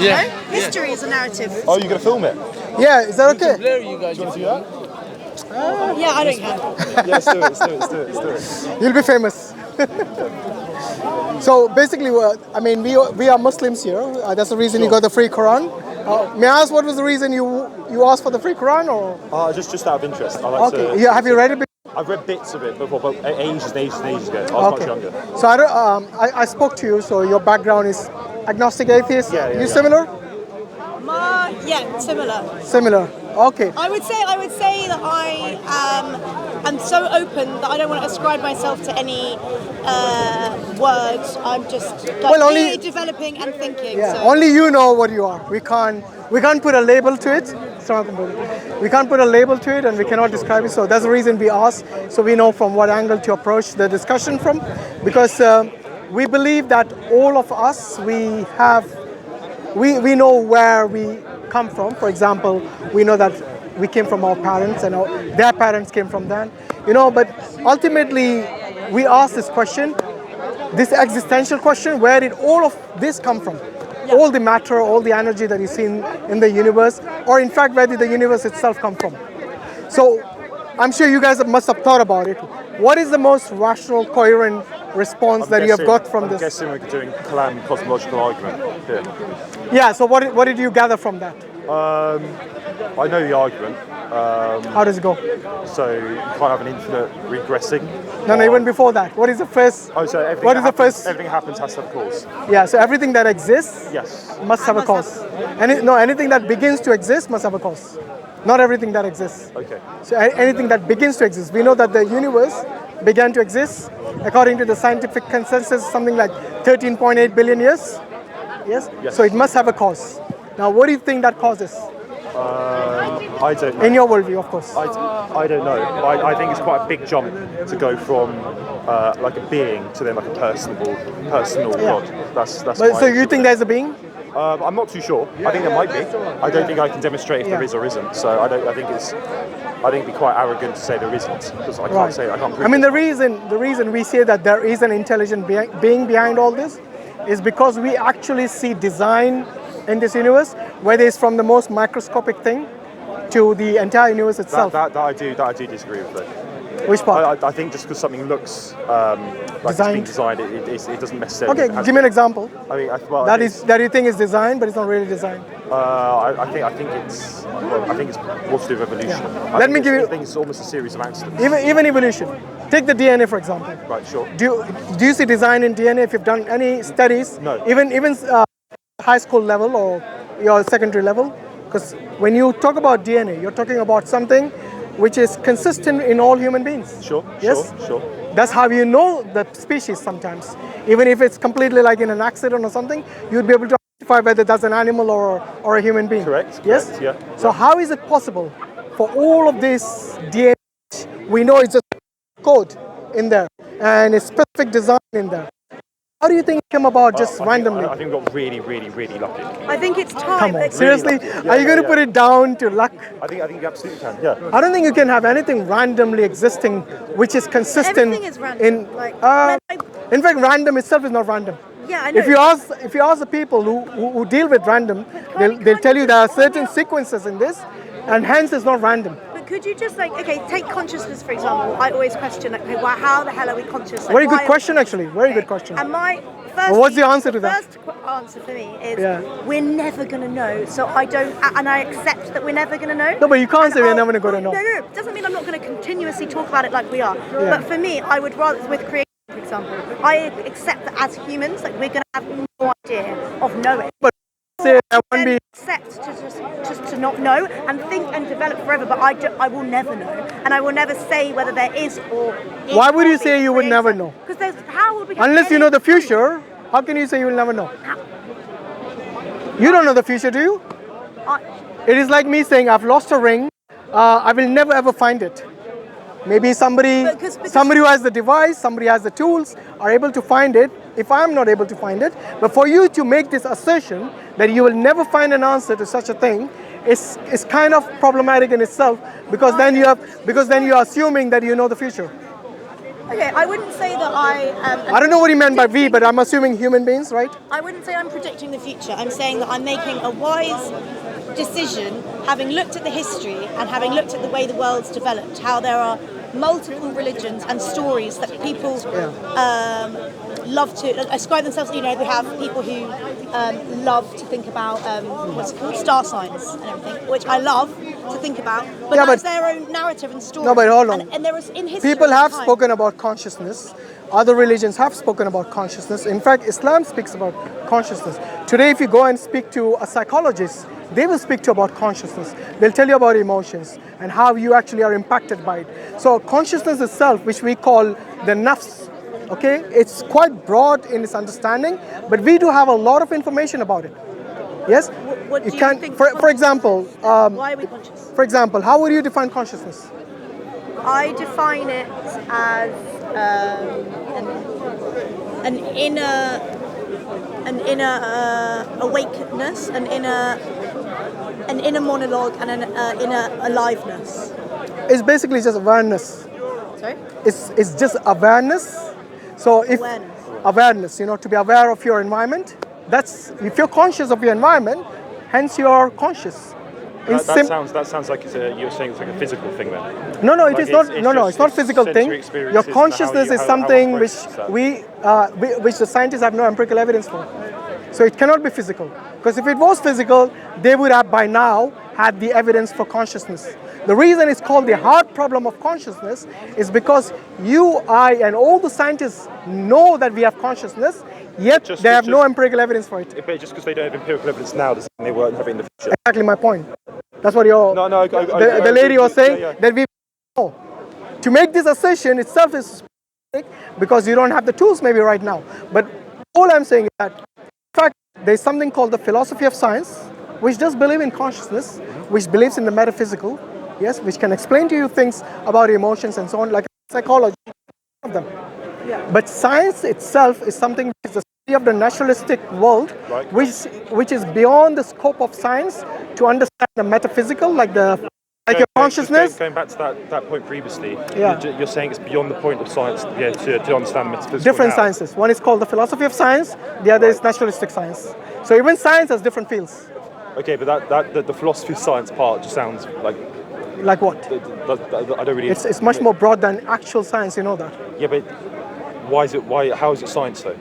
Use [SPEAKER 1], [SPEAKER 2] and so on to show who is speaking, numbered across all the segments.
[SPEAKER 1] Yeah. No? History is a narrative.
[SPEAKER 2] Oh, you're going to film it?
[SPEAKER 3] Yeah, is that okay?
[SPEAKER 2] Blur you guys. Do you want to do that?
[SPEAKER 1] Yeah, I don't care.
[SPEAKER 2] Yeah, let's do it.
[SPEAKER 3] You'll be famous. So basically, I mean, we are Muslims here. That's the reason you got the free Quran. May I ask what was the reason you asked for the free Quran, or?
[SPEAKER 2] Just out of interest. I like
[SPEAKER 3] okay. Yeah. Have you read it before?
[SPEAKER 2] I've read bits of it before, but ages and ages ago. I was much younger.
[SPEAKER 3] So I spoke to you. So your background is agnostic, atheist.
[SPEAKER 2] Yeah.
[SPEAKER 3] Similar?
[SPEAKER 1] Yeah, similar.
[SPEAKER 3] Similar. Okay.
[SPEAKER 1] I would say that I'm so open that I don't want to ascribe myself to any words. I'm just only developing and thinking.
[SPEAKER 3] Yeah.
[SPEAKER 1] So.
[SPEAKER 3] Only you know what you are. We can't put a label to it. We can't put a label to it, and we cannot describe it. So that's the reason we ask, so we know from what angle to approach the discussion from, because we believe that all of us we know where we come from. For example, we know that we came from our parents, and their parents came from them. But ultimately, we ask this question, this existential question: where did all of this come from? Yeah. All the matter, all the energy that you see in the universe, or in fact, where did the universe itself come from? So, I'm sure you guys must have thought about it. What is the most rational, coherent response you have got from this?
[SPEAKER 2] I'm guessing we're doing cosmological argument here.
[SPEAKER 3] Yeah, so what did you gather from that?
[SPEAKER 2] I know the argument.
[SPEAKER 3] How does it go?
[SPEAKER 2] So you can't have an infinite regressing.
[SPEAKER 3] No, even before that. What is the first?
[SPEAKER 2] Oh, so everything happens has to have a cause.
[SPEAKER 3] Yeah, so everything that exists must have a cause. Anything that begins to exist must have a cause. Not everything that exists.
[SPEAKER 2] Okay.
[SPEAKER 3] So anything that begins to exist. We know that the universe began to exist, according to the scientific consensus, something like 13.8 billion years. Yes? So it must have a cause. Now, what do you think that causes?
[SPEAKER 2] I don't know.
[SPEAKER 3] In your worldview, of course.
[SPEAKER 2] I don't know. I think it's quite a big jump to go from like a being to then like a personal God. That's
[SPEAKER 3] so you think there's a being?
[SPEAKER 2] I'm not too sure. I think there might be. I don't think I can demonstrate if there is or isn't. So I think it'd be quite arrogant to say there isn't, because I can't say it. I can't prove it.
[SPEAKER 3] I mean, the reason we say that there is an intelligent being behind all this is because we actually see design in this universe, whether it's from the most microscopic thing to the entire universe itself.
[SPEAKER 2] That I do disagree with, though.
[SPEAKER 3] Which part?
[SPEAKER 2] I think just because something looks like it's being designed, it doesn't necessarily.
[SPEAKER 3] Okay, give me an example.
[SPEAKER 2] I mean,
[SPEAKER 3] that you think is designed, but it's not really designed.
[SPEAKER 2] I think it's more to do with evolution.
[SPEAKER 3] Yeah. I
[SPEAKER 2] think it's almost a series of accidents.
[SPEAKER 3] Even evolution. Take the DNA, for example.
[SPEAKER 2] Right, sure.
[SPEAKER 3] Do you see design in DNA? If you've done any studies,
[SPEAKER 2] no.
[SPEAKER 3] Even high school level or your secondary level, because when you talk about DNA, you're talking about something which is consistent in all human beings.
[SPEAKER 2] Sure.
[SPEAKER 3] That's how you know the species sometimes. Even if it's completely like in an accident or something, you'd be able to identify whether that's an animal or a human being.
[SPEAKER 2] Correct.
[SPEAKER 3] Yes?
[SPEAKER 2] Correct, yeah.
[SPEAKER 3] So how is it possible for all of this DNA, we know it's just code in there and a specific design in there? How do you think it came about just randomly?
[SPEAKER 2] I think we got really, really, really lucky.
[SPEAKER 1] I think it's time.
[SPEAKER 3] Come on, seriously? Are you going to put it down to luck?
[SPEAKER 2] I think you absolutely can, yeah.
[SPEAKER 3] I don't think you can have anything randomly existing which is consistent.
[SPEAKER 1] Everything is random.
[SPEAKER 3] In fact, random itself is not random.
[SPEAKER 1] Yeah, I know.
[SPEAKER 3] If you ask the people who deal with random, they'll tell you there are certain sequences in this, and hence it's not random.
[SPEAKER 1] Could you just take consciousness, for example? I always question, how the hell are we conscious?
[SPEAKER 3] Very good question, actually. Very good question.
[SPEAKER 1] And my first...
[SPEAKER 3] What's the answer to that?
[SPEAKER 1] The first answer for me is we're never going to know. So I accept that we're never going to know.
[SPEAKER 3] No, but you can't say we're never going to know.
[SPEAKER 1] No. It doesn't mean I'm not going to continuously talk about it like we are. Yeah. But for me, I would rather, with creation, for example, I accept that as humans, we're going to have no idea of knowing. But accept to not know and think and develop forever, but I will never know, and I will never say whether there is or is.
[SPEAKER 3] Why would you say you would never know?
[SPEAKER 1] Because how would we
[SPEAKER 3] unless you know the future, how can you say you will never know? You don't know the future, do you? It is like me saying I've lost a ring, I will never ever find it. Maybe somebody who has the device, somebody has the tools, are able to find it. If I'm not able to find it, but for you to make this assertion that you will never find an answer to such a thing, is kind of problematic in itself, because then you are assuming that you know the future.
[SPEAKER 1] Okay, I wouldn't say that
[SPEAKER 3] I don't know what he meant by we, but I'm assuming human beings, right?
[SPEAKER 1] I wouldn't say I'm predicting the future. I'm saying that I'm making a wise decision, having looked at the history and having looked at the way the world's developed, how there are multiple religions and stories that people love to ascribe themselves. You know, we have people who love to think about what's it called, star signs and everything, which I love to think about. But that's their own narrative and story.
[SPEAKER 3] No, but hold on.
[SPEAKER 1] And there was in history.
[SPEAKER 3] People have spoken about consciousness. Other religions have spoken about consciousness. In fact, Islam speaks about consciousness. Today, if you go and speak to a psychologist, they will speak to you about consciousness. They'll tell you about emotions and how you actually are impacted by it. So consciousness itself, which we call the nafs, okay, it's quite broad in its understanding, but we do have a lot of information about it. Yes?
[SPEAKER 1] What do you think?
[SPEAKER 3] For example,
[SPEAKER 1] why are we conscious?
[SPEAKER 3] for example, how would you define consciousness?
[SPEAKER 1] I define it as an inner awakeness, an inner monologue, and an inner aliveness.
[SPEAKER 3] It's basically just awareness.
[SPEAKER 1] Sorry?
[SPEAKER 3] It's just awareness. So if awareness, you know, to be aware of your environment, that's if you're conscious of your environment, hence you're conscious.
[SPEAKER 2] That sounds like you're saying it's like a physical thing then.
[SPEAKER 3] No, it is not. It's not physical thing. Your consciousness is something which the scientists have no empirical evidence for. So it cannot be physical. Because if it was physical, they would have by now had the evidence for consciousness. The reason it's called the hard problem of consciousness is because you, I, and all the scientists know that we have consciousness, yet they have no empirical evidence for it.
[SPEAKER 2] But just because they don't have empirical evidence now doesn't mean they won't have it in the future.
[SPEAKER 3] Exactly my point. That's what the lady was saying, that we know. To make this assertion itself is because you don't have the tools maybe right now. But all I'm saying is that, in fact, there's something called the philosophy of science, which does believe in consciousness, which believes in the metaphysical, yes, which can explain to you things about emotions and so on, like psychology, of them. Yeah. But science itself is something which is the study of the naturalistic world, right, which is beyond the scope of science to understand the metaphysical, like your consciousness.
[SPEAKER 2] Going back to that point previously, you're saying it's beyond the point of science to understand the metaphysical.
[SPEAKER 3] Different sciences. One is called the philosophy of science, the other is naturalistic science. So even science has different fields.
[SPEAKER 2] Okay, but the philosophy of science part just sounds like...
[SPEAKER 3] Like what?
[SPEAKER 2] I don't really...
[SPEAKER 3] It's much more broad than actual science, you know that.
[SPEAKER 2] Yeah, but how is it science though?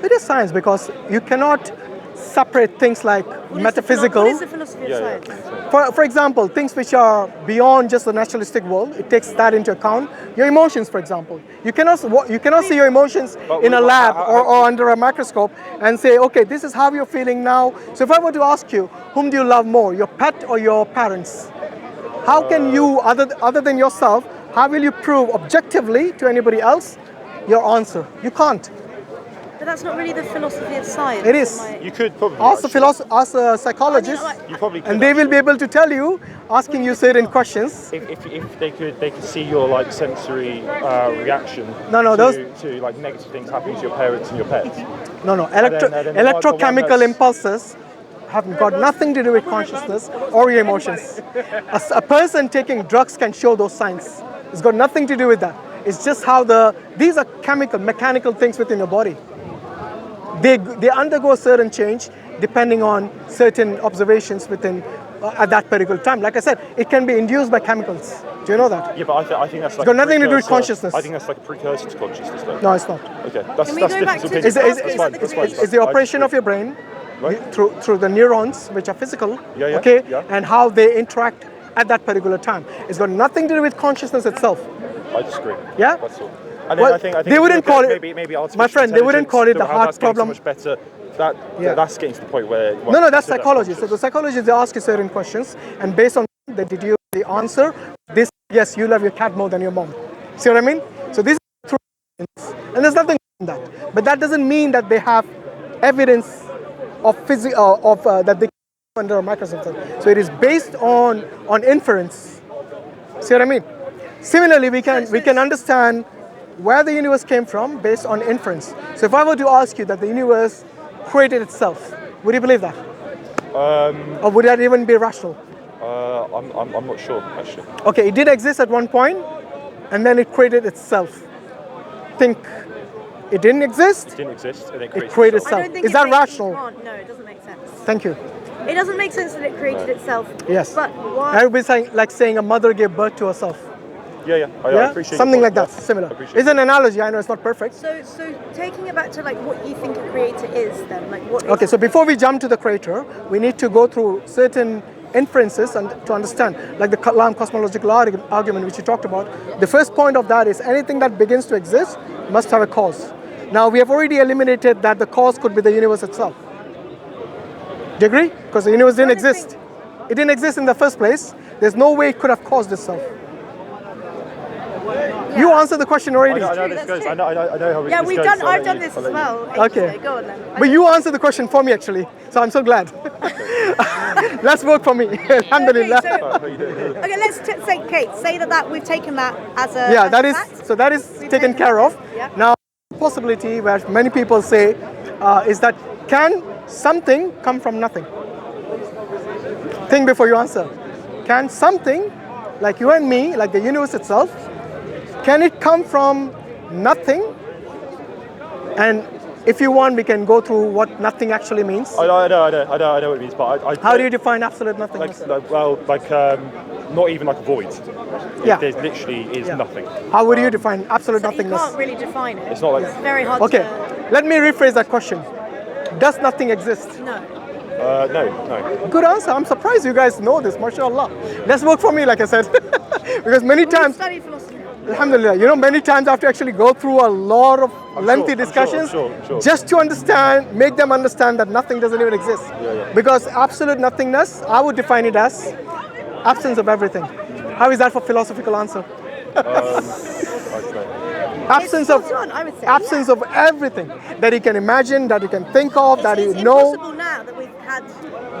[SPEAKER 3] It is science because you cannot separate things like metaphysical.
[SPEAKER 1] What is the philosophy of science?
[SPEAKER 3] For example, things which are beyond just the naturalistic world, it takes that into account. Your emotions, for example. You cannot see your emotions in a lab or under a microscope and say, okay, this is how you're feeling now. So if I were to ask you, whom do you love more, your pet or your parents? How can you, other than yourself, how will you prove objectively to anybody else your answer? You can't.
[SPEAKER 1] But that's not really the philosophy of science.
[SPEAKER 3] It is.
[SPEAKER 2] You could probably
[SPEAKER 3] ask a psychologist,
[SPEAKER 2] you probably could,
[SPEAKER 3] and they will be able to tell you, asking you certain questions.
[SPEAKER 2] If they could see your like sensory reaction to like negative things happening to your parents and your pets.
[SPEAKER 3] No. Electrochemical impulses have got nothing to do with consciousness or your emotions. A person taking drugs can show those signs. It's got nothing to do with that. It's just how these are mechanical things within your body. They undergo a certain change depending on certain observations within at that particular time. Like I said, it can be induced by chemicals. Do you know that?
[SPEAKER 2] Yeah, but I think that's like
[SPEAKER 3] it's got nothing to do with consciousness.
[SPEAKER 2] I think that's like a precursor to consciousness, though.
[SPEAKER 3] No, it's not.
[SPEAKER 2] Okay, that's different.
[SPEAKER 3] It's the operation of your brain through the neurons, which are physical, and how they interact at that particular time. It's got nothing to do with consciousness itself.
[SPEAKER 2] I disagree.
[SPEAKER 3] Yeah?
[SPEAKER 2] That's all. And I think
[SPEAKER 3] they wouldn't call it,
[SPEAKER 2] maybe
[SPEAKER 3] my friend, they wouldn't call it the hard problem.
[SPEAKER 2] So much better. That's getting to the point where...
[SPEAKER 3] No, that's psychology. So the psychologists, they ask you certain questions, and based on that, they deduce the answer. Yes, you love your cat more than your mom. See what I mean? So this is true. And there's nothing in that. But that doesn't mean that they have evidence of that they under a microscope. So it is based on inference. See what I mean? Similarly, we can understand where the universe came from based on inference. So if I were to ask you that the universe created itself, would you believe that? Or would that even be rational?
[SPEAKER 2] I'm not sure, actually.
[SPEAKER 3] Okay, it did exist at one point, and then it created itself. think it didn't exist?
[SPEAKER 2] It didn't exist, and it
[SPEAKER 3] It
[SPEAKER 2] created
[SPEAKER 3] created
[SPEAKER 2] itself.
[SPEAKER 1] I
[SPEAKER 3] itself.
[SPEAKER 1] don't think
[SPEAKER 3] Is
[SPEAKER 1] it
[SPEAKER 3] that
[SPEAKER 1] makes-
[SPEAKER 3] rational?
[SPEAKER 1] you can't- No, it doesn't make sense.
[SPEAKER 3] Thank you.
[SPEAKER 1] It doesn't make sense that it created itself.
[SPEAKER 3] Yes.
[SPEAKER 1] But why?
[SPEAKER 3] Everybody's saying, like saying a mother gave birth to herself.
[SPEAKER 2] Yeah, I
[SPEAKER 3] Yeah,
[SPEAKER 2] appreciate
[SPEAKER 3] something
[SPEAKER 2] your
[SPEAKER 3] like
[SPEAKER 2] point.
[SPEAKER 3] that,
[SPEAKER 2] Yeah,
[SPEAKER 3] similar.
[SPEAKER 2] I appreciate
[SPEAKER 3] It's an analogy. I know it's not perfect.
[SPEAKER 1] So taking it back to like what you think a creator is, then like what?
[SPEAKER 3] Okay,
[SPEAKER 1] is
[SPEAKER 3] so before we jump to the creator, we need to go through certain inferences and to understand, like the Kalam cosmological argument which you talked about. The first point of that is anything that begins to exist must have a cause. Now we have already eliminated that the cause could be the universe itself. Do you agree? Because the universe didn't
[SPEAKER 1] I don't
[SPEAKER 3] exist. It didn't exist in the first place. There's no way it could have caused itself. You answered the question already.
[SPEAKER 2] I know
[SPEAKER 1] true,
[SPEAKER 2] this
[SPEAKER 1] that's
[SPEAKER 2] goes.
[SPEAKER 1] true.
[SPEAKER 2] I know how it
[SPEAKER 1] Yeah,
[SPEAKER 2] this
[SPEAKER 1] we've
[SPEAKER 2] goes,
[SPEAKER 1] done.
[SPEAKER 2] so I'll
[SPEAKER 1] I've
[SPEAKER 2] let
[SPEAKER 1] done
[SPEAKER 2] you-
[SPEAKER 1] this
[SPEAKER 2] I'll
[SPEAKER 1] as
[SPEAKER 2] let you-
[SPEAKER 1] well.
[SPEAKER 3] Okay.
[SPEAKER 1] So go on then.
[SPEAKER 3] But you answered the question for me actually, so I'm so glad. Let's work for me. Alhamdulillah.
[SPEAKER 1] Okay, let's say, Kate, say that we've taken that as a
[SPEAKER 3] Yeah,
[SPEAKER 1] as
[SPEAKER 3] that
[SPEAKER 1] a
[SPEAKER 3] is
[SPEAKER 1] fact.
[SPEAKER 3] so that is
[SPEAKER 1] We've
[SPEAKER 3] taken
[SPEAKER 1] taken
[SPEAKER 3] care
[SPEAKER 1] that.
[SPEAKER 3] of.
[SPEAKER 1] Yeah.
[SPEAKER 3] Now, possibility where many people say is that can something come from nothing? Think before you answer. Can something, like you and me, like the universe itself, can it come from nothing? And if you want, we can go through what nothing actually means.
[SPEAKER 2] I know what it means, but I
[SPEAKER 3] How do you define absolute nothingness?
[SPEAKER 2] not even like a void.
[SPEAKER 3] Yeah.
[SPEAKER 2] There literally is
[SPEAKER 3] Yeah.
[SPEAKER 2] nothing.
[SPEAKER 3] How would you define absolute
[SPEAKER 1] So you
[SPEAKER 3] nothingness?
[SPEAKER 1] can't really define it.
[SPEAKER 2] It's not like-
[SPEAKER 1] It's very hard
[SPEAKER 3] Okay,
[SPEAKER 1] to.
[SPEAKER 3] let me rephrase that question. Does nothing exist?
[SPEAKER 1] No.
[SPEAKER 2] No.
[SPEAKER 3] Good answer. I'm surprised you guys know this, mashallah. Let's work for me, like I said. Because many
[SPEAKER 1] We've
[SPEAKER 3] times,
[SPEAKER 1] studied philosophy.
[SPEAKER 3] alhamdulillah, many times I have to actually go through a lot of lengthy discussions
[SPEAKER 2] I'm sure.
[SPEAKER 3] just to understand, make them understand that nothing doesn't even exist. Because absolute nothingness, I would define it as absence of everything. How is that for philosophical answer? Absence of
[SPEAKER 1] It's spot on, I would say,
[SPEAKER 3] absence of everything that you can imagine, that you can think of, that you
[SPEAKER 1] It's
[SPEAKER 3] know.
[SPEAKER 1] impossible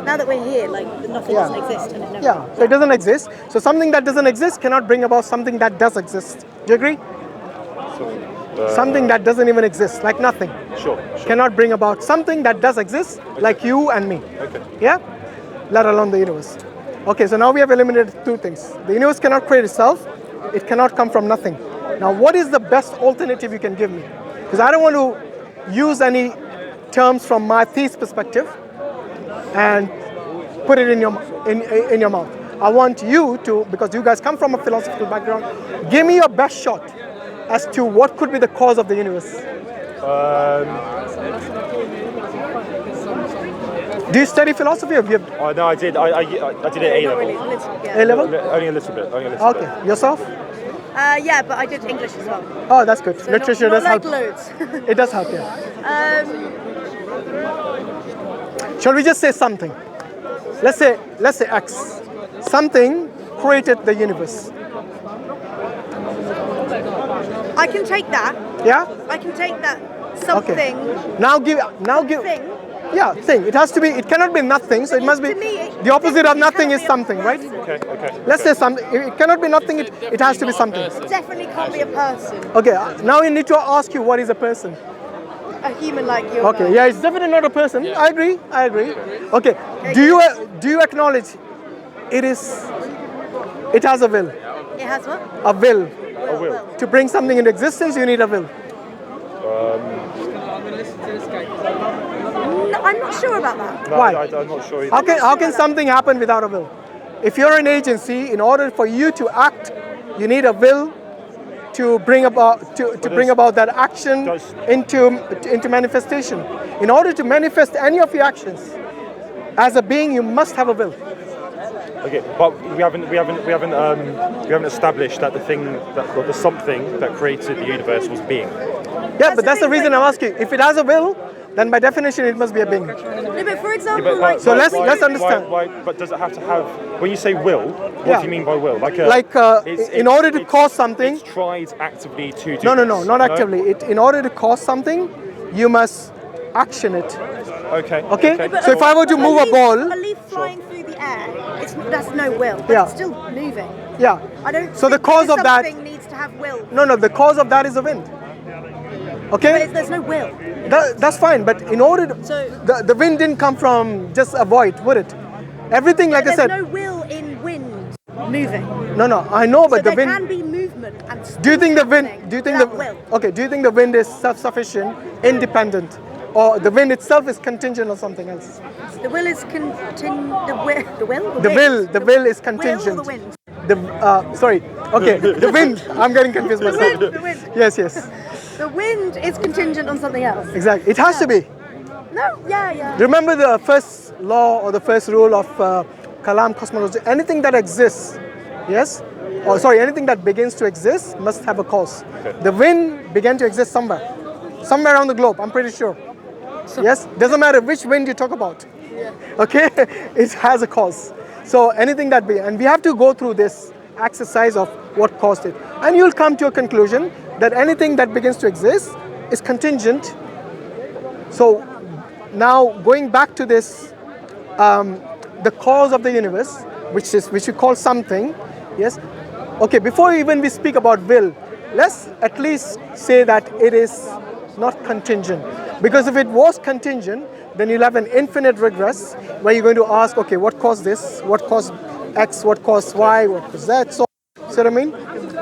[SPEAKER 1] now that we're here, like nothing
[SPEAKER 3] Yeah.
[SPEAKER 1] doesn't exist and it never.
[SPEAKER 3] Yeah, so it doesn't exist. So something that doesn't exist cannot bring about something that does exist. Do you agree? Something that doesn't even exist, like nothing,
[SPEAKER 2] Sure.
[SPEAKER 3] cannot bring about something that does exist, like you and me.
[SPEAKER 2] Okay.
[SPEAKER 3] Yeah? Let alone the universe. Okay, so now we have eliminated two things. The universe cannot create itself. It cannot come from nothing. Now, what is the best alternative you can give me? Because I don't want to use any terms from my theist perspective and put it in your mouth. I want you to, because you guys come from a philosophical background, give me your best shot as to what could be the cause of the universe. Do you study philosophy or you have
[SPEAKER 2] No, I did. I did it at A
[SPEAKER 1] Not
[SPEAKER 2] level.
[SPEAKER 1] really, little, yeah.
[SPEAKER 3] A level?
[SPEAKER 2] Only a little bit.
[SPEAKER 3] Okay, yourself?
[SPEAKER 1] Yeah, but I did English as well.
[SPEAKER 3] Oh, that's good.
[SPEAKER 1] So
[SPEAKER 3] Literature
[SPEAKER 1] not
[SPEAKER 3] does
[SPEAKER 1] like
[SPEAKER 3] help.
[SPEAKER 1] loads.
[SPEAKER 3] It does help, yeah. Shall we just say something? Let's say X. Something created the universe.
[SPEAKER 1] I can take that.
[SPEAKER 3] Yeah?
[SPEAKER 1] I can take that something.
[SPEAKER 3] Okay. Now give
[SPEAKER 1] Thing.
[SPEAKER 3] yeah, thing. It cannot be nothing, so it must be
[SPEAKER 1] To me, it
[SPEAKER 3] the opposite of
[SPEAKER 1] definitely
[SPEAKER 3] nothing
[SPEAKER 1] cannot
[SPEAKER 3] is
[SPEAKER 1] be a
[SPEAKER 3] something, right?
[SPEAKER 1] person.
[SPEAKER 2] Okay.
[SPEAKER 3] Let's say something. It cannot be nothing, it has to be something.
[SPEAKER 1] It definitely can't be a person.
[SPEAKER 3] Okay, now we need to ask you what is a person.
[SPEAKER 1] A human like you.
[SPEAKER 3] Okay, yeah, it's definitely not a person. I agree. Okay, do you acknowledge it has a will?
[SPEAKER 1] It has what?
[SPEAKER 3] A will.
[SPEAKER 1] Will.
[SPEAKER 3] To bring something into existence, you need a will.
[SPEAKER 1] No, I'm not sure about that.
[SPEAKER 2] No,
[SPEAKER 3] Why?
[SPEAKER 2] I'm not sure either.
[SPEAKER 3] How can something happen without a will? If you're an agency, in order for you to act, you need a will to bring about that action
[SPEAKER 2] does-
[SPEAKER 3] into manifestation. In order to manifest any of your actions, as a being, you must have a will.
[SPEAKER 2] Okay, but we haven't established that the something that created the universe was being.
[SPEAKER 3] Yeah, but that's the
[SPEAKER 1] thing,
[SPEAKER 3] reason
[SPEAKER 1] like-
[SPEAKER 3] I'm asking. If it has a will, then by definition it must be a being.
[SPEAKER 1] No, but for example, like.
[SPEAKER 3] So let's understand.
[SPEAKER 2] Why, but does it have to have? When you say will, what
[SPEAKER 3] Yeah.
[SPEAKER 2] do you mean by will?
[SPEAKER 3] In order to cause something.
[SPEAKER 2] it's tried actively to do.
[SPEAKER 3] No,
[SPEAKER 2] this,
[SPEAKER 3] not actively. In order to cause something, you must action it.
[SPEAKER 2] Okay.
[SPEAKER 3] Okay?
[SPEAKER 1] But
[SPEAKER 3] So if I were to move a ball,
[SPEAKER 1] a leaf flying through the air, that's no will. But
[SPEAKER 3] Yeah.
[SPEAKER 1] it's still moving.
[SPEAKER 3] yeah.
[SPEAKER 1] I don't.
[SPEAKER 3] So the
[SPEAKER 1] think
[SPEAKER 3] cause of that-
[SPEAKER 1] something needs to have will.
[SPEAKER 3] No, the cause of that is the wind.
[SPEAKER 1] But
[SPEAKER 3] Okay?
[SPEAKER 1] there's no will.
[SPEAKER 3] That's fine, but in order to,
[SPEAKER 1] So-
[SPEAKER 3] the wind didn't come from just a void, would it? Everything, like I
[SPEAKER 1] There's
[SPEAKER 3] said,
[SPEAKER 1] no will in wind moving.
[SPEAKER 3] no, I know,
[SPEAKER 1] So
[SPEAKER 3] but the
[SPEAKER 1] there
[SPEAKER 3] wind,
[SPEAKER 1] can be movement and
[SPEAKER 3] Do you think the wind?
[SPEAKER 1] happening
[SPEAKER 3] Do you think
[SPEAKER 1] without will.
[SPEAKER 3] Okay. Do you think the wind is self-sufficient, independent, or the wind itself is contingent on something else?
[SPEAKER 1] The will is the will. The will.
[SPEAKER 3] The will is
[SPEAKER 1] Will
[SPEAKER 3] contingent.
[SPEAKER 1] or the wind.
[SPEAKER 3] Sorry. Okay. The wind. I'm getting confused myself.
[SPEAKER 1] The wind.
[SPEAKER 3] Yes. Yes.
[SPEAKER 1] The wind is contingent on something else.
[SPEAKER 3] Exactly. It has to be.
[SPEAKER 1] No. Yeah.
[SPEAKER 3] Remember the first law or the first rule of Kalam cosmology. Anything that exists, yes, or sorry, anything that begins to exist must have a cause.
[SPEAKER 2] Okay.
[SPEAKER 3] The wind began to exist somewhere around the globe. I'm pretty sure. Yes, doesn't matter which wind you talk about. Okay, it has a cause. So anything that and we have to go through this exercise of what caused it, and you'll come to a conclusion that anything that begins to exist is contingent. So now going back to this, the cause of the universe, which we call something, yes. Okay, before even we speak about will, let's at least say that it is not contingent. Because if it was contingent, then you'll have an infinite regress where you're going to ask, okay, what caused this? What caused X? What caused Y? What caused that? So, see what I mean?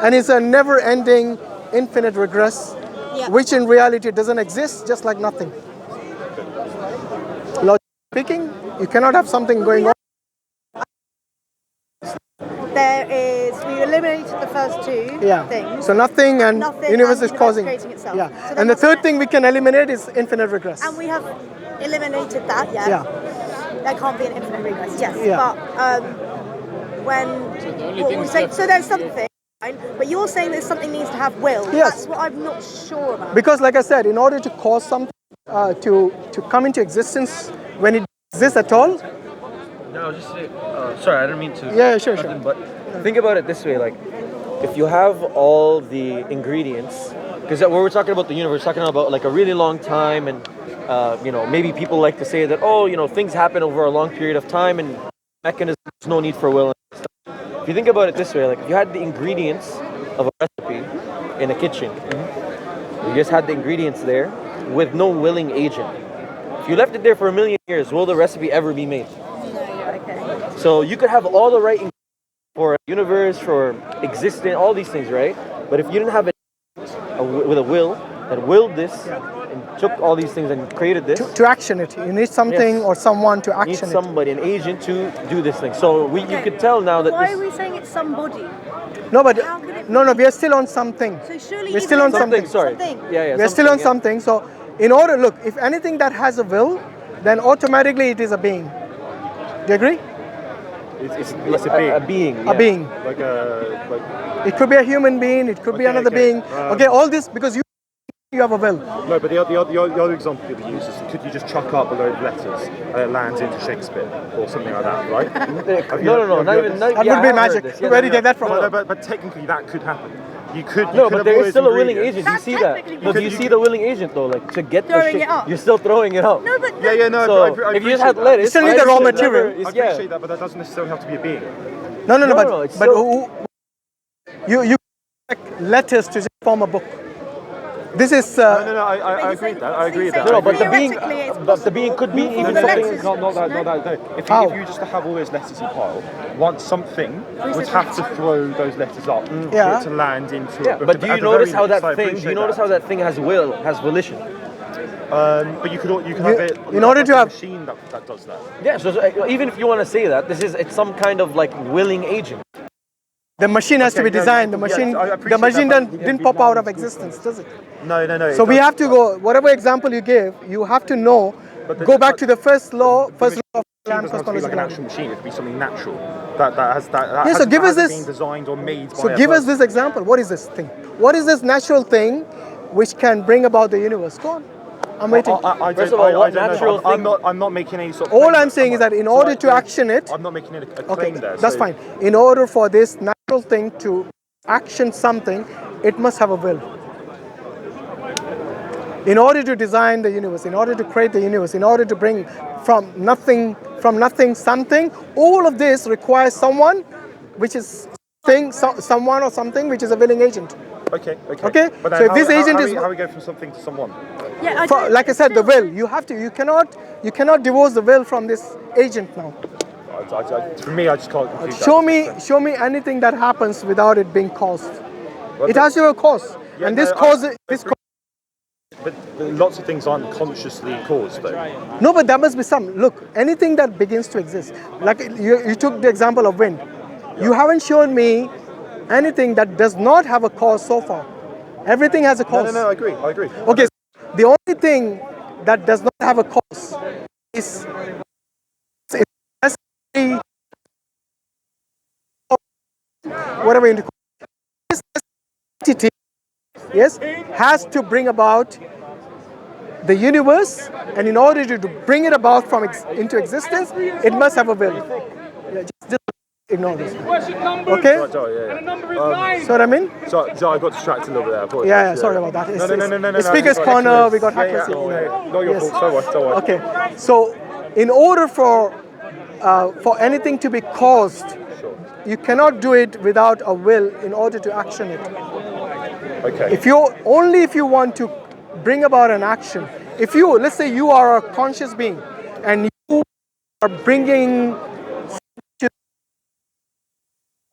[SPEAKER 3] And it's a never-ending infinite regress, which in reality doesn't exist, just like nothing. Logically speaking, you cannot have something going on.
[SPEAKER 1] We eliminated the first two things.
[SPEAKER 3] So nothing and universe is causing.
[SPEAKER 1] Creating itself.
[SPEAKER 3] Yeah.
[SPEAKER 1] So
[SPEAKER 3] And the third thing we can eliminate is infinite regress.
[SPEAKER 1] And we have eliminated that,
[SPEAKER 3] Yeah.
[SPEAKER 1] There can't be an infinite regress, yes.
[SPEAKER 3] Yeah.
[SPEAKER 1] But what we say, so there's something, right? But you're saying that something needs to have will.
[SPEAKER 3] Yes.
[SPEAKER 1] That's what I'm not sure about.
[SPEAKER 3] Because like I said, in order to cause something to come into existence when it exists at all.
[SPEAKER 4] No, I'll just say, sorry, I didn't mean to.
[SPEAKER 3] Yeah, sure.
[SPEAKER 4] But think about it this way, like, if you have all the ingredients, because when we're talking about the universe, we're talking about like a really long time, and maybe people like to say that, things happen over a long period of time, and mechanisms, there's no need for will. And stuff. If you think about it this way, like, if you had the ingredients of a recipe in a kitchen, you just had the ingredients there with no willing agent. If you left it there for 1,000,000 years, will the recipe ever be made?
[SPEAKER 1] Okay.
[SPEAKER 4] So you could have all the right ingredients for a universe, for existing, all these things, right? But if you didn't have with a will that willed this and took all these things and created this,
[SPEAKER 3] To action it, you need something or someone to
[SPEAKER 4] you need
[SPEAKER 3] action it.
[SPEAKER 4] somebody, an agent, to do this thing. So you could tell now that
[SPEAKER 1] Why
[SPEAKER 4] this
[SPEAKER 1] are we saying it's somebody?
[SPEAKER 3] No, but
[SPEAKER 1] How could it
[SPEAKER 3] no, we are still on something.
[SPEAKER 1] So surely
[SPEAKER 3] We're still on something.
[SPEAKER 4] Sorry.
[SPEAKER 1] Something.
[SPEAKER 4] Yeah.
[SPEAKER 3] We are still on something. So in order, look, if anything that has a will, then automatically it is a being. Do you agree?
[SPEAKER 2] It's a being.
[SPEAKER 4] A being.
[SPEAKER 3] A being.
[SPEAKER 2] Like
[SPEAKER 3] It could be a human being. It could be another being. Okay, all this because you have a will.
[SPEAKER 2] No, but the other example you use is, could you just chuck up a load of letters and it lands into Shakespeare or something like that, right?
[SPEAKER 4] No, not even.
[SPEAKER 3] That would be magic. Where do you get that from?
[SPEAKER 2] No, but technically that could happen. You could.
[SPEAKER 4] No, but there is still a willing agent. Do you
[SPEAKER 1] That's
[SPEAKER 4] see that?
[SPEAKER 1] technically
[SPEAKER 4] No, do you see the willing agent though? Like, to get the
[SPEAKER 1] Throwing
[SPEAKER 4] shit,
[SPEAKER 1] it up.
[SPEAKER 4] you're still throwing it up.
[SPEAKER 1] No, but
[SPEAKER 2] No.
[SPEAKER 4] So
[SPEAKER 2] I
[SPEAKER 4] if you just had
[SPEAKER 2] appreciate
[SPEAKER 4] lettuce,
[SPEAKER 3] You still need the raw material.
[SPEAKER 2] I appreciate that, but that doesn't necessarily have to be a being.
[SPEAKER 3] No,
[SPEAKER 4] No, it's
[SPEAKER 3] but
[SPEAKER 4] still-
[SPEAKER 3] you letters to just form a book. This is
[SPEAKER 2] No, I agree with that. I agree with that.
[SPEAKER 4] No, but
[SPEAKER 1] Theoretically, it's
[SPEAKER 4] the being could be
[SPEAKER 1] possible
[SPEAKER 4] even
[SPEAKER 1] for the
[SPEAKER 4] something.
[SPEAKER 1] letters-
[SPEAKER 2] Not that. No. If
[SPEAKER 3] How?
[SPEAKER 2] you just have all those letters in pile, once something would have to throw those letters up for
[SPEAKER 3] Yeah.
[SPEAKER 2] it to land into.
[SPEAKER 4] Yeah,
[SPEAKER 2] a-
[SPEAKER 4] but do
[SPEAKER 2] at
[SPEAKER 4] you
[SPEAKER 2] the
[SPEAKER 4] notice
[SPEAKER 2] very
[SPEAKER 4] how
[SPEAKER 2] least, I
[SPEAKER 4] that thing? Do
[SPEAKER 2] appreciate
[SPEAKER 4] you notice how that thing has will, has volition?
[SPEAKER 2] But you can have it.
[SPEAKER 3] in order
[SPEAKER 2] like
[SPEAKER 3] to
[SPEAKER 2] a
[SPEAKER 3] have-
[SPEAKER 2] machine that does that.
[SPEAKER 4] Yeah. So even if you want to say that, it's some kind of like willing agent.
[SPEAKER 3] the machine has to be
[SPEAKER 2] Okay, no,
[SPEAKER 3] designed. The
[SPEAKER 2] yeah,
[SPEAKER 3] machine,
[SPEAKER 2] I
[SPEAKER 3] the
[SPEAKER 2] appreciate
[SPEAKER 3] machine
[SPEAKER 2] that, but-
[SPEAKER 3] didn't pop out of existence, does it?
[SPEAKER 2] No.
[SPEAKER 3] So
[SPEAKER 2] it
[SPEAKER 3] we
[SPEAKER 2] does-
[SPEAKER 3] have to go. Whatever example you give, you have to know. Go back to the first law of
[SPEAKER 2] It doesn't
[SPEAKER 3] Kalam
[SPEAKER 2] have to be like an
[SPEAKER 3] cosmological.
[SPEAKER 2] actual machine. It could be something natural that has that.
[SPEAKER 3] Yeah, so
[SPEAKER 2] hasn't-
[SPEAKER 3] give us
[SPEAKER 2] hasn't
[SPEAKER 3] this-
[SPEAKER 2] been designed or made.
[SPEAKER 3] So
[SPEAKER 2] by a
[SPEAKER 3] give us
[SPEAKER 2] person.
[SPEAKER 3] this example. What is this thing? What is this natural thing which can bring about the universe? Go on. I'm waiting.
[SPEAKER 4] First of all, what natural
[SPEAKER 2] I'm
[SPEAKER 4] thing-
[SPEAKER 2] not making any sort of.
[SPEAKER 3] All
[SPEAKER 2] claim
[SPEAKER 3] I'm
[SPEAKER 2] there,
[SPEAKER 3] saying
[SPEAKER 2] am
[SPEAKER 3] is
[SPEAKER 2] I?
[SPEAKER 3] that in
[SPEAKER 2] So
[SPEAKER 3] order to action it,
[SPEAKER 2] I'm not making a claim
[SPEAKER 3] okay,
[SPEAKER 2] there.
[SPEAKER 3] that's
[SPEAKER 2] so-
[SPEAKER 3] fine. In order for this natural thing to action something, it must have a will. In order to design the universe, in order to create the universe, in order to bring from nothing something, all of this requires someone, which is someone or something which is a willing agent.
[SPEAKER 2] Okay.
[SPEAKER 3] Okay,
[SPEAKER 2] But
[SPEAKER 3] so
[SPEAKER 2] then
[SPEAKER 3] if this agent is-
[SPEAKER 2] how we go from something to someone?
[SPEAKER 1] yeah,
[SPEAKER 3] Like I said, the will. You cannot divorce the will from this agent now.
[SPEAKER 2] For me, I just can't conclude that.
[SPEAKER 3] Show me anything that happens without it being caused. It has to have a cause.
[SPEAKER 2] Yeah,
[SPEAKER 3] And this
[SPEAKER 2] no,
[SPEAKER 3] cause,
[SPEAKER 2] But lots of things aren't consciously caused, though.
[SPEAKER 3] no, but there must be some. Look, anything that begins to exist, like you took the example of wind. You haven't shown me anything that does not have a cause so far. Everything has a cause.
[SPEAKER 2] No, I agree.
[SPEAKER 3] Okay, so the only thing that does not have a cause is whatever you call it. This entity, yes, has to bring about the universe, and in order to bring it about into existence, it must have a will. Yeah, just ignore this. Okay? See what I mean?
[SPEAKER 2] So I got distracted a little bit there. I apologize.
[SPEAKER 3] Yeah, sorry about that.
[SPEAKER 2] No.
[SPEAKER 3] The speaker's corner, we got hackers.
[SPEAKER 2] Not your fault. Don't worry.
[SPEAKER 3] Okay, so in order for anything to be caused, you cannot do it without a will in order to action it.
[SPEAKER 2] Okay.
[SPEAKER 3] If you want to bring about an action, let's say you are a conscious being and you are bringing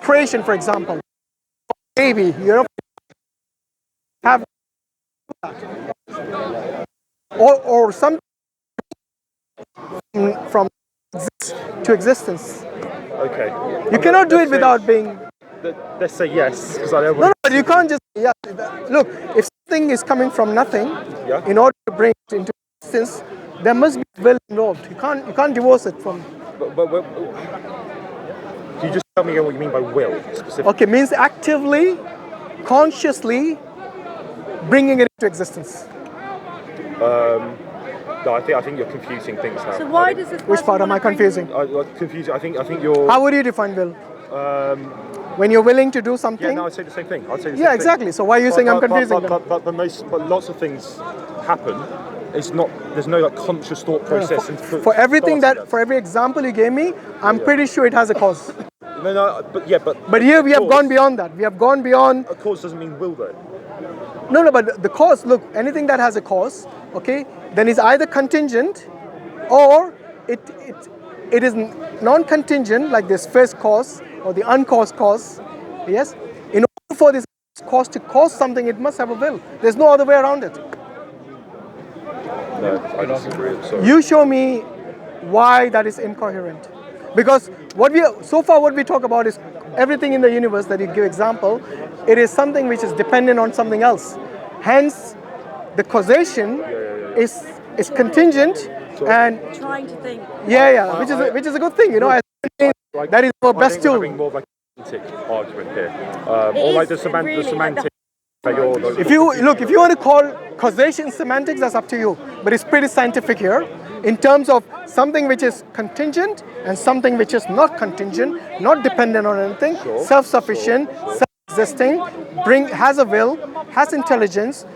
[SPEAKER 3] creation, for example, maybe have or something from exist to existence.
[SPEAKER 2] Okay.
[SPEAKER 3] You cannot do it without being.
[SPEAKER 2] Let's say yes, because I don't
[SPEAKER 3] No,
[SPEAKER 2] want.
[SPEAKER 3] no, you can't just. Yeah, look, if something is coming from nothing,
[SPEAKER 2] Yeah.
[SPEAKER 3] in order to bring it into existence, there must be will involved. You can't divorce it from.
[SPEAKER 2] But can you just tell me what you mean by will specifically?
[SPEAKER 3] Okay, means actively, consciously bringing it into existence.
[SPEAKER 2] No, I think you're confusing things now.
[SPEAKER 1] So why does this?
[SPEAKER 3] Which part am I confusing?
[SPEAKER 2] Confusing. I think you're.
[SPEAKER 3] How would you define will? When you're willing to do something?
[SPEAKER 2] Yeah, no, I'd say the same thing.
[SPEAKER 3] Yeah, exactly. So why are you saying I'm confusing them?
[SPEAKER 2] But lots of things happen. It's not. There's no like conscious thought process.
[SPEAKER 3] For every example you gave me, I'm pretty sure it has a cause.
[SPEAKER 2] No, but.
[SPEAKER 3] But here we have gone beyond that. We have gone beyond.
[SPEAKER 2] A cause doesn't mean will, though.
[SPEAKER 3] No, but the cause. Look, anything that has a cause, okay, then is either contingent, or it is non-contingent, like this first cause or the uncaused cause. Yes. In order for this cause to cause something, it must have a will. There's no other way around it.
[SPEAKER 2] No, I disagree. I'm sorry.
[SPEAKER 3] You show me why that is incoherent. Because what we talk about is everything in the universe that you give example, it is something which is dependent on something else. Hence, the causation is contingent and
[SPEAKER 1] Trying to think.
[SPEAKER 3] which is a good thing, that is our best tool.
[SPEAKER 2] Having more of like a semantic argument here, or like the semantic.
[SPEAKER 3] If you want to call causation semantics, that's up to you. But it's pretty scientific here, in terms of something which is contingent and something which is not contingent, not dependent on anything, self-sufficient, self-existing, has a will, has intelligence,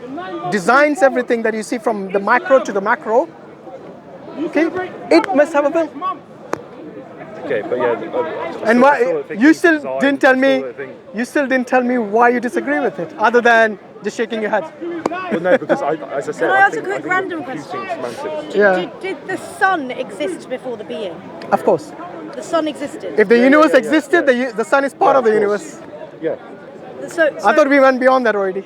[SPEAKER 3] designs everything that you see from the micro to the macro. Okay, it must have a will.
[SPEAKER 2] Okay, but yeah.
[SPEAKER 3] And why you still didn't tell me? You still didn't tell me why you disagree with it, other than just shaking your head.
[SPEAKER 2] Well, no, because as I said,
[SPEAKER 1] Can I ask a
[SPEAKER 2] think
[SPEAKER 1] quick
[SPEAKER 2] you're
[SPEAKER 1] random
[SPEAKER 2] confusing
[SPEAKER 1] question?
[SPEAKER 2] semantics.
[SPEAKER 3] Yeah,
[SPEAKER 1] Did the sun exist before the being?
[SPEAKER 3] of course.
[SPEAKER 1] The sun existed.
[SPEAKER 3] If the universe existed, the sun is part of the universe.
[SPEAKER 2] Yeah.
[SPEAKER 1] So
[SPEAKER 3] I thought we went beyond that already.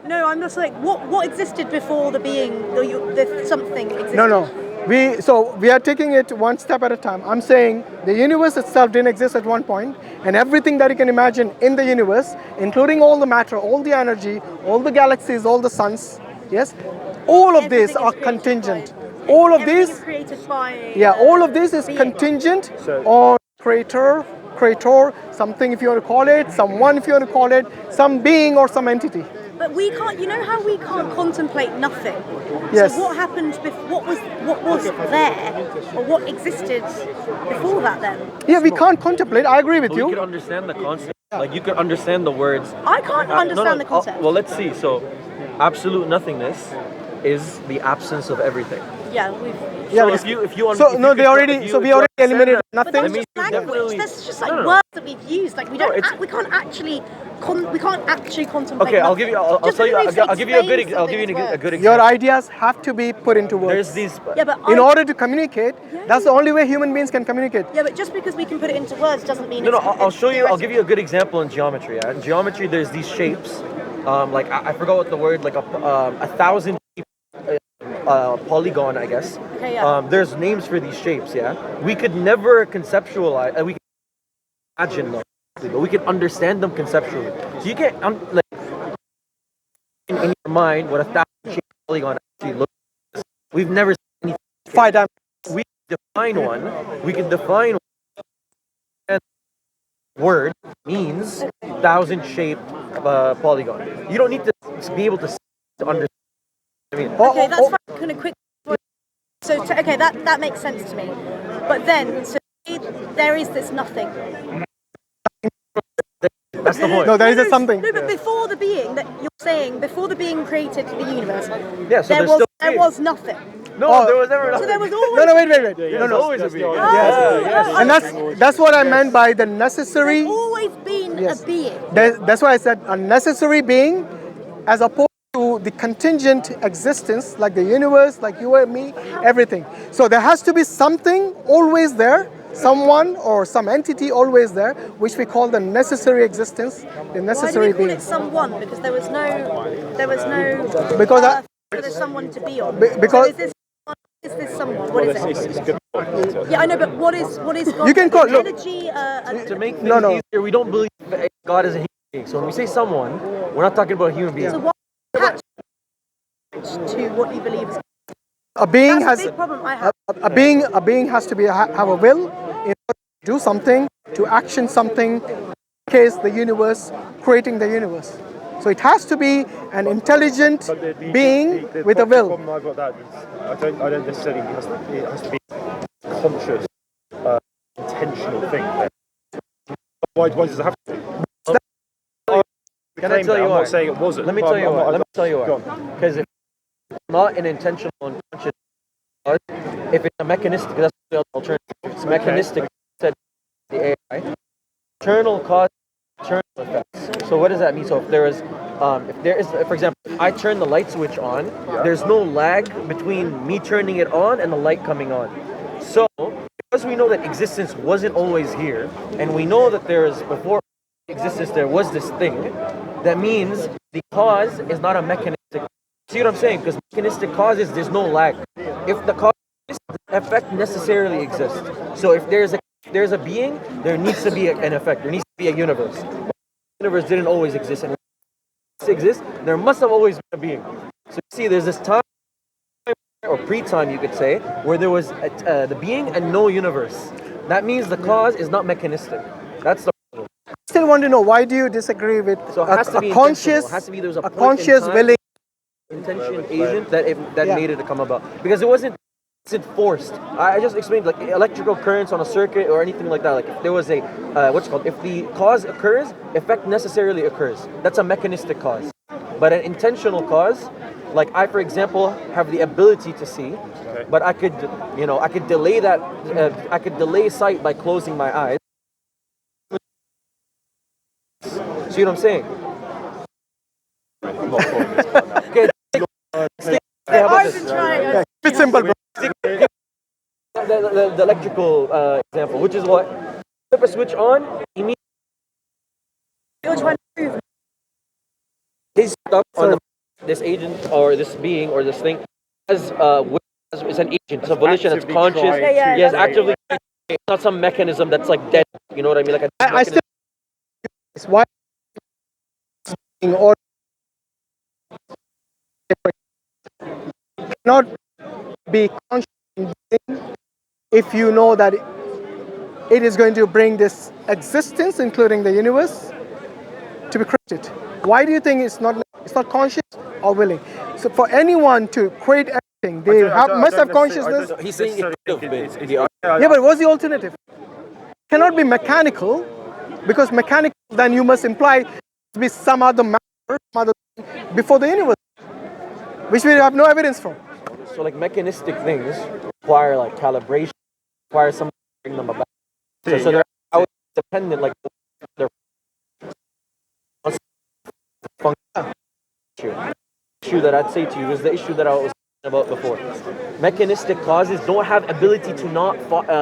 [SPEAKER 1] No, I'm just like, what existed before the being, the something existed?
[SPEAKER 3] No. We are taking it one step at a time. I'm saying the universe itself didn't exist at one point, and everything that you can imagine in the universe, including all the matter, all the energy, all the galaxies, all the suns, yes, all of these are contingent. All of these,
[SPEAKER 1] created by.
[SPEAKER 3] all of this is contingent on creator, something if you want to call it, someone if you want to call it, some being or some entity.
[SPEAKER 1] But we can't. You know how we can't contemplate nothing.
[SPEAKER 3] Yes.
[SPEAKER 1] So what happened? What was there, or what existed before that? Then.
[SPEAKER 3] Yeah, we can't contemplate. I agree with
[SPEAKER 4] But you
[SPEAKER 3] you.
[SPEAKER 4] can understand the concept. Like you can understand the words.
[SPEAKER 1] I can't understand the concept.
[SPEAKER 4] Well, let's see. So, absolute nothingness is the absence of everything.
[SPEAKER 1] Yeah, we've.
[SPEAKER 3] Yeah,
[SPEAKER 4] So if you
[SPEAKER 3] we already eliminated
[SPEAKER 1] But
[SPEAKER 3] nothing.
[SPEAKER 1] that's
[SPEAKER 4] means
[SPEAKER 1] just
[SPEAKER 4] you
[SPEAKER 1] language.
[SPEAKER 4] definitely-
[SPEAKER 1] That's just like
[SPEAKER 4] No.
[SPEAKER 1] words that we've used. Like we don't.
[SPEAKER 4] it's-
[SPEAKER 1] We can't actually. We can't actually contemplate.
[SPEAKER 4] Okay, I'll
[SPEAKER 1] nothing.
[SPEAKER 4] give you. I'll
[SPEAKER 1] Just
[SPEAKER 4] tell you.
[SPEAKER 1] because
[SPEAKER 4] I'll give you a good.
[SPEAKER 1] explain
[SPEAKER 4] I'll give you
[SPEAKER 1] something
[SPEAKER 4] a
[SPEAKER 1] with
[SPEAKER 4] good
[SPEAKER 3] Your
[SPEAKER 4] example.
[SPEAKER 3] ideas have to be put into words.
[SPEAKER 4] There's these.
[SPEAKER 1] Yeah, but
[SPEAKER 3] In order to communicate, that's the only way human beings can communicate.
[SPEAKER 1] Yeah, but just because we can put it into words doesn't mean.
[SPEAKER 4] No,
[SPEAKER 1] it's
[SPEAKER 4] I'll show you. I'll
[SPEAKER 1] theoretical.
[SPEAKER 4] give you a good example in geometry. In geometry, there's these shapes like I forgot what the word, like a thousand polygon, I guess.
[SPEAKER 1] Okay, yeah.
[SPEAKER 4] There's names for these shapes. Yeah, we could never conceptualize. We can imagine them, but we can understand them conceptually. So you can't like in your mind what a thousand shape polygon actually looks like. We've never seen anything.
[SPEAKER 3] 5 dimensions.
[SPEAKER 4] We define one. We can define one word means thousand shaped polygon. You don't need to be able to understand. I mean,
[SPEAKER 1] Okay, that's fine. Kind of quick. So okay, that makes sense to me. But then, so there is this nothing.
[SPEAKER 4] that's the point.
[SPEAKER 3] No, there is a something.
[SPEAKER 1] No, but before the being that you're saying, before the being created the universe,
[SPEAKER 4] Yeah, so
[SPEAKER 1] there
[SPEAKER 4] there's still
[SPEAKER 1] there
[SPEAKER 4] being.
[SPEAKER 1] was nothing.
[SPEAKER 4] No,
[SPEAKER 3] Oh.
[SPEAKER 4] there was never
[SPEAKER 1] So
[SPEAKER 4] nothing.
[SPEAKER 1] there was always.
[SPEAKER 3] No, no, wait.
[SPEAKER 4] There's always a being.
[SPEAKER 1] Oh,
[SPEAKER 3] And that's what I meant by the necessary.
[SPEAKER 1] There's always been
[SPEAKER 3] Yes.
[SPEAKER 1] a being.
[SPEAKER 3] That's why I said a necessary being, as opposed to the contingent existence, like the universe, like you and me, everything. So there has to be something always there, someone or some entity always there, which we call the necessary existence, the
[SPEAKER 1] Why
[SPEAKER 3] necessary
[SPEAKER 1] do we call
[SPEAKER 3] being.
[SPEAKER 1] it someone? Because there was no.
[SPEAKER 3] Because I-
[SPEAKER 1] for the someone to be on.
[SPEAKER 3] because-
[SPEAKER 1] So is this someone? What is it?
[SPEAKER 2] It's a good point.
[SPEAKER 1] Yeah, I know, but what is God?
[SPEAKER 3] You can call- look.
[SPEAKER 1] energy.
[SPEAKER 4] To make things
[SPEAKER 3] No.
[SPEAKER 4] easier, we don't believe that God is a human being. So when we say someone, we're not talking about a human being.
[SPEAKER 1] So what attached to what you believe is?
[SPEAKER 3] a being
[SPEAKER 1] That's
[SPEAKER 3] has
[SPEAKER 1] a big problem I have.
[SPEAKER 3] a being has to be have a will in order to do something, to action something. In case the universe, creating the universe. So it has to be an intelligent being with a will.
[SPEAKER 2] The problem I've got that is I don't necessarily it has to be a conscious, intentional thing. Why does it have to be?
[SPEAKER 4] Can I tell you
[SPEAKER 2] I'm
[SPEAKER 4] why?
[SPEAKER 2] not saying it wasn't.
[SPEAKER 4] Let me
[SPEAKER 2] but
[SPEAKER 4] tell you
[SPEAKER 2] I'm
[SPEAKER 4] why.
[SPEAKER 2] not-
[SPEAKER 4] Let me tell you
[SPEAKER 2] Go
[SPEAKER 4] why.
[SPEAKER 2] on.
[SPEAKER 4] Because if it's not an intentional and conscious cause, if it's a mechanistic, that's the alternative. If it's mechanistic, said the AI, internal cause, internal effects. So what does that mean? So if there is, for example, if I turn the light switch on, there's no lag between me turning it on and the light coming on. So because we know that existence wasn't always here, and we know that there is before existence there was this thing, that means the cause is not a mechanistic. See what I'm saying? Because mechanistic causes, there's no lag. If the cause exists, the effect necessarily exists. So if there's a being, there needs to be an effect. There needs to be a universe. The universe didn't always exist, and when it exists, there must have always been a being. So you see, there's this time or pre-time, you could say, where there was the being and no universe. That means the cause is not mechanistic. That's the problem.
[SPEAKER 3] Still want to know, why do you disagree with
[SPEAKER 4] So it has to be
[SPEAKER 3] a conscious,
[SPEAKER 4] intentional. It has to be there's a point in
[SPEAKER 3] conscious
[SPEAKER 4] time,
[SPEAKER 3] willing?
[SPEAKER 4] intention agent that
[SPEAKER 3] Yeah.
[SPEAKER 4] made it to come about, because it wasn't forced. I just explained, like electrical currents on a circuit or anything like that. Like if there was a what's it called, if the cause occurs, effect necessarily occurs. That's a mechanistic cause. But an intentional cause, like I, for example, have the ability to see, but I could delay that. I could delay sight by closing my eyes. See what I'm saying?
[SPEAKER 2] I'm not following this right now.
[SPEAKER 4] Okay. How about
[SPEAKER 1] I've
[SPEAKER 4] this?
[SPEAKER 1] been trying.
[SPEAKER 3] It's simple, bro.
[SPEAKER 4] The electrical example, which is what? Flip a switch on, immediately
[SPEAKER 1] You're trying to prove.
[SPEAKER 4] he's stuck on this agent or this being or this thing as it's an agent, it's a volition, it's
[SPEAKER 2] Actively
[SPEAKER 4] conscious.
[SPEAKER 2] trying
[SPEAKER 1] Yeah, yeah,
[SPEAKER 2] to
[SPEAKER 4] Yes,
[SPEAKER 1] that's-
[SPEAKER 4] actively. It's not some mechanism that's like dead. You know what I mean? Like a
[SPEAKER 3] I still. It's why in order not be conscious if you know that it is going to bring this existence, including the universe, to be created. Why do you think it's not conscious or willing? So for anyone to create anything, they must have consciousness.
[SPEAKER 4] He's saying it could have been.
[SPEAKER 3] Yeah, but what's the alternative? Cannot be mechanical, because mechanical then you must imply to be some other matter, some other before the universe, which we have no evidence for.
[SPEAKER 4] So like mechanistic things require like calibration, require someone to bring them about. So they're out dependent, like they're issue that I'd say to you is the issue that I was talking about before. Mechanistic causes don't have ability to not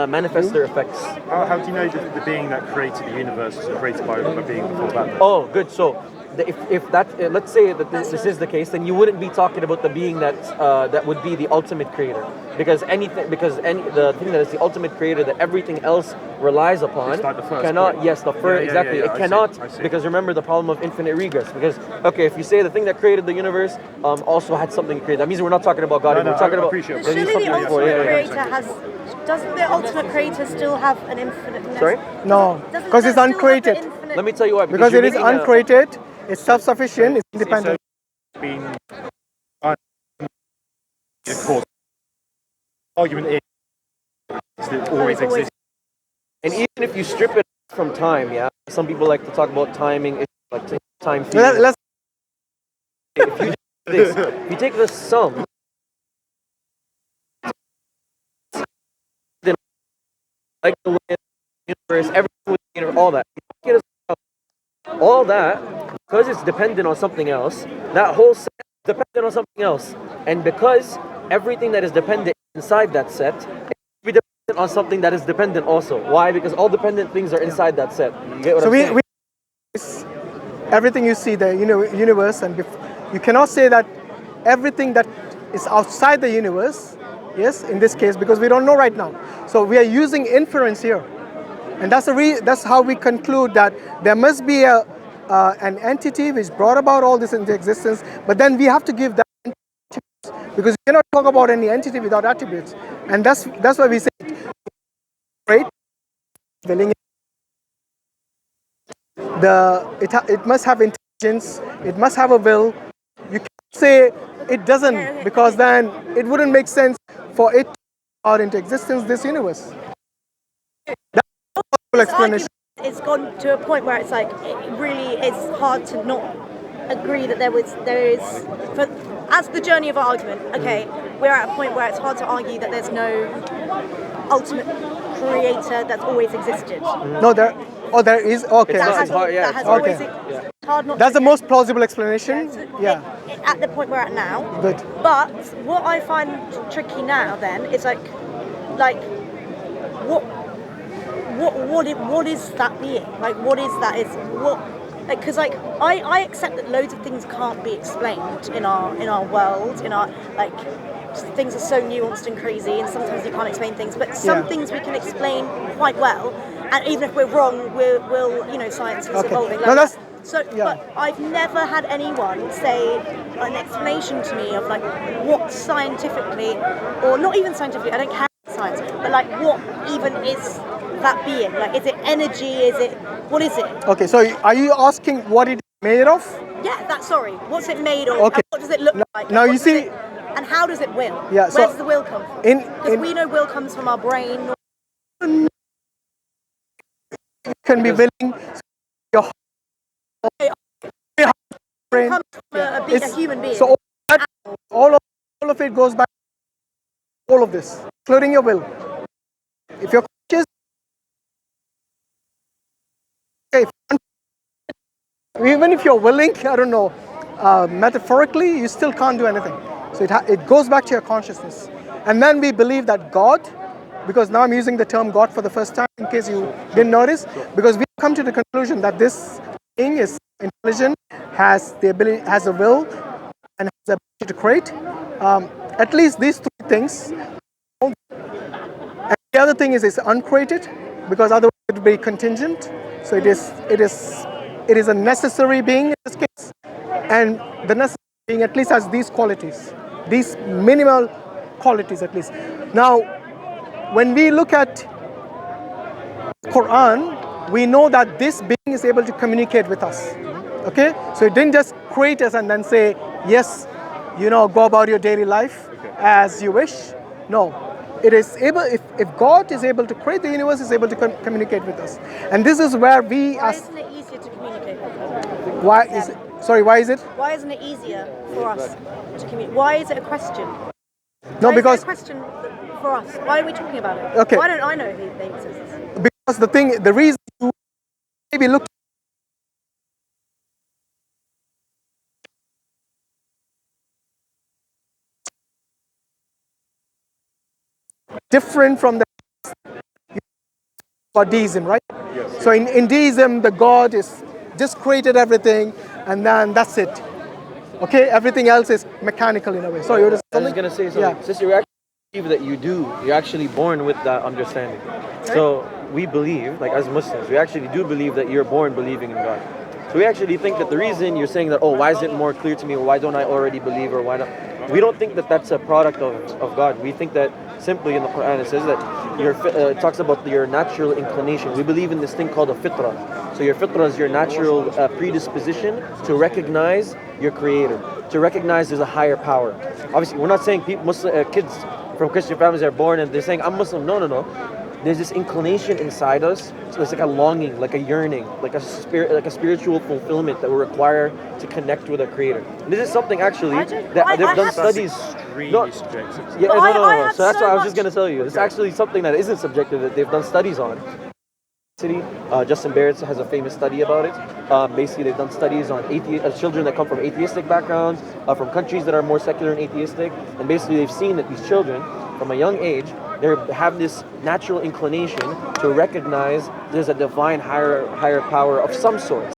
[SPEAKER 4] manifest their effects.
[SPEAKER 2] How do you know that the being that created the universe was created by a being before that?
[SPEAKER 4] Oh, good. So if that let's say that this is the case, then you wouldn't be talking about the being that would be the ultimate creator, because the thing that is the ultimate creator that everything else relies upon
[SPEAKER 2] It's like the first
[SPEAKER 4] cannot
[SPEAKER 2] point.
[SPEAKER 4] yes the first exactly
[SPEAKER 2] I
[SPEAKER 4] it
[SPEAKER 2] see,
[SPEAKER 4] cannot
[SPEAKER 2] I see.
[SPEAKER 4] because remember the problem of infinite regress, because okay, if you say the thing that created the universe also had something to create, that means we're not talking about God,
[SPEAKER 2] No,
[SPEAKER 4] we're talking
[SPEAKER 2] I
[SPEAKER 4] about
[SPEAKER 2] appreciate it.
[SPEAKER 4] there needs
[SPEAKER 1] Surely the
[SPEAKER 4] something before.
[SPEAKER 1] ultimate
[SPEAKER 4] Yeah, yeah.
[SPEAKER 1] creator has. Doesn't the ultimate creator still have an infinite?
[SPEAKER 4] Sorry?
[SPEAKER 3] No,
[SPEAKER 1] Doesn't
[SPEAKER 3] because
[SPEAKER 1] it
[SPEAKER 3] it's
[SPEAKER 1] still have the
[SPEAKER 3] uncreated.
[SPEAKER 1] infinite-
[SPEAKER 4] Let me tell you why.
[SPEAKER 3] Because
[SPEAKER 4] you're
[SPEAKER 3] it is
[SPEAKER 4] making a-
[SPEAKER 3] uncreated, it's self-sufficient, it's
[SPEAKER 2] It's
[SPEAKER 3] independent.
[SPEAKER 2] been of course. Argument is that it always
[SPEAKER 1] It's always-
[SPEAKER 2] exists.
[SPEAKER 4] And even if you strip it from time, yeah, some people like to talk about timing, it's like time theory.
[SPEAKER 3] Let's
[SPEAKER 4] If you take the sum, then like the wind, universe, everything with the universe, all that. You take it as all that, because it's dependent on something else, that whole set is dependent on something else. And because everything that is dependent inside that set, it be dependent on something that is dependent also. Why? Because all dependent things are inside that set. You get what
[SPEAKER 3] So
[SPEAKER 4] I'm saying?
[SPEAKER 3] everything you see, the universe, and you cannot say that everything that is outside the universe, yes, in this case, because we don't know right now. So we are using inference here, and that's how we conclude that there must be an entity which brought about all this into existence. But then we have to give that attributes, because you cannot talk about any entity without attributes, and that's why we say great willing. It must have intelligence, it must have a will. You can't say it doesn't, because then it wouldn't make sense for it to come out into existence, this universe. That's the possible explanation.
[SPEAKER 1] It's gone to a point where it's like it really is hard to not agree that there is for as the journey of our argument. Okay, we're at a point where it's hard to argue that there's no ultimate creator that's always existed.
[SPEAKER 3] No, there is. Okay,
[SPEAKER 4] It's not-
[SPEAKER 1] That has,
[SPEAKER 4] it's hard, yeah,
[SPEAKER 1] that
[SPEAKER 4] it's
[SPEAKER 1] has
[SPEAKER 4] hard.
[SPEAKER 1] always
[SPEAKER 3] Okay.
[SPEAKER 1] it's hard not
[SPEAKER 3] that's
[SPEAKER 1] to
[SPEAKER 3] the most plausible explanation.
[SPEAKER 1] So
[SPEAKER 3] Yeah,
[SPEAKER 1] at the point we're at now.
[SPEAKER 3] good.
[SPEAKER 1] But what I find tricky now then is like what is that being? Like what is that? Is what because like I accept that loads of things can't be explained in our world, in our like things are so nuanced and crazy, and sometimes you can't explain things, but some things we can explain quite well, and even if we're wrong, we'll science is evolving. Like
[SPEAKER 3] No, that's-
[SPEAKER 1] so,
[SPEAKER 3] yeah.
[SPEAKER 1] but I've never had anyone say an explanation to me of like what scientifically, or not even scientifically, I don't care about science, but like what even is that being? Like, is it energy? What is it?
[SPEAKER 3] Okay, so are you asking what it is made of?
[SPEAKER 1] Yeah, sorry. What's it made of?
[SPEAKER 3] Okay.
[SPEAKER 1] And what does it look like?
[SPEAKER 3] Now
[SPEAKER 1] And
[SPEAKER 3] you
[SPEAKER 1] what does
[SPEAKER 3] see-
[SPEAKER 1] and how does it will?
[SPEAKER 3] Yeah,
[SPEAKER 1] Where
[SPEAKER 3] so
[SPEAKER 1] does the will come from? Because we know will comes from our brain.
[SPEAKER 3] can be willing. Your brain.
[SPEAKER 1] Comes from a
[SPEAKER 3] It's-
[SPEAKER 1] human being.
[SPEAKER 3] So all of it goes back to all of this, including your will. If you're conscious, okay, even if you're willing, I don't know, metaphorically, you still can't do anything. So it goes back to your consciousness. And then we believe that God, because now I'm using the term God for the first time in case you didn't notice, because we come to the conclusion that this being is intelligent, has a will, and has the ability to create. At least these three things. And the other thing is it's uncreated, because otherwise it would be contingent. So it is a necessary being in this case, and the necessary being at least has these qualities, these minimal qualities at least. Now, when we look at Quran, we know that this being is able to communicate with us. Okay, so it didn't just create us and then say, yes, go about your daily life as you wish. No, it is able. If God is able to create the universe, is able to communicate with us, and this is where we
[SPEAKER 1] Why
[SPEAKER 3] as
[SPEAKER 1] isn't it easier to communicate with them?
[SPEAKER 3] why is it? Sorry, why is it?
[SPEAKER 1] Why isn't it easier for us to communicate? Why is it a question?
[SPEAKER 3] No,
[SPEAKER 1] Why
[SPEAKER 3] because
[SPEAKER 1] is it a question for us? Why are we talking about it?
[SPEAKER 3] Okay.
[SPEAKER 1] Why don't I know who they exist?
[SPEAKER 3] because the reason you maybe look different from the deism, right?
[SPEAKER 2] Yes.
[SPEAKER 3] So in deism, the God is just created everything, and then that's it. Okay, everything else is mechanical in a way. So you're just
[SPEAKER 4] I was gonna say something.
[SPEAKER 3] Yeah.
[SPEAKER 4] Sister, you actually believe that you're actually born with that understanding. So we believe, like as Muslims, we actually do believe that you're born believing in God. So we actually think that the reason you're saying that, oh, why is it more clear to me, or why don't I already believe, or why not? We don't think that that's a product of God. We think that simply in the Quran it says that it talks about your natural inclination. We believe in this thing called a fitrah. So your fitrah is your natural predisposition to recognize your creator, to recognize there's a higher power. Obviously, we're not saying kids from Christian families are born and they're saying, I'm Muslim. No, no, no. There's this inclination inside us. So it's like a longing, like a yearning, like a spirit, like a spiritual fulfillment that we require to connect with our creator. And this is something actually that they've done studies.
[SPEAKER 2] Extremely subjective.
[SPEAKER 4] Yeah,
[SPEAKER 1] But
[SPEAKER 4] no, no,
[SPEAKER 1] I
[SPEAKER 4] no.
[SPEAKER 1] have
[SPEAKER 4] So that's
[SPEAKER 1] so
[SPEAKER 4] what I was just
[SPEAKER 1] much-
[SPEAKER 4] gonna tell you. It's actually something that isn't subjective that they've done studies on. Justin Barrett has a famous study about it. Basically, they've done studies on children that come from atheistic backgrounds, from countries that are more secular and atheistic, and basically they've seen that these children, from a young age, they have this natural inclination to recognize there's a divine higher power of some sort.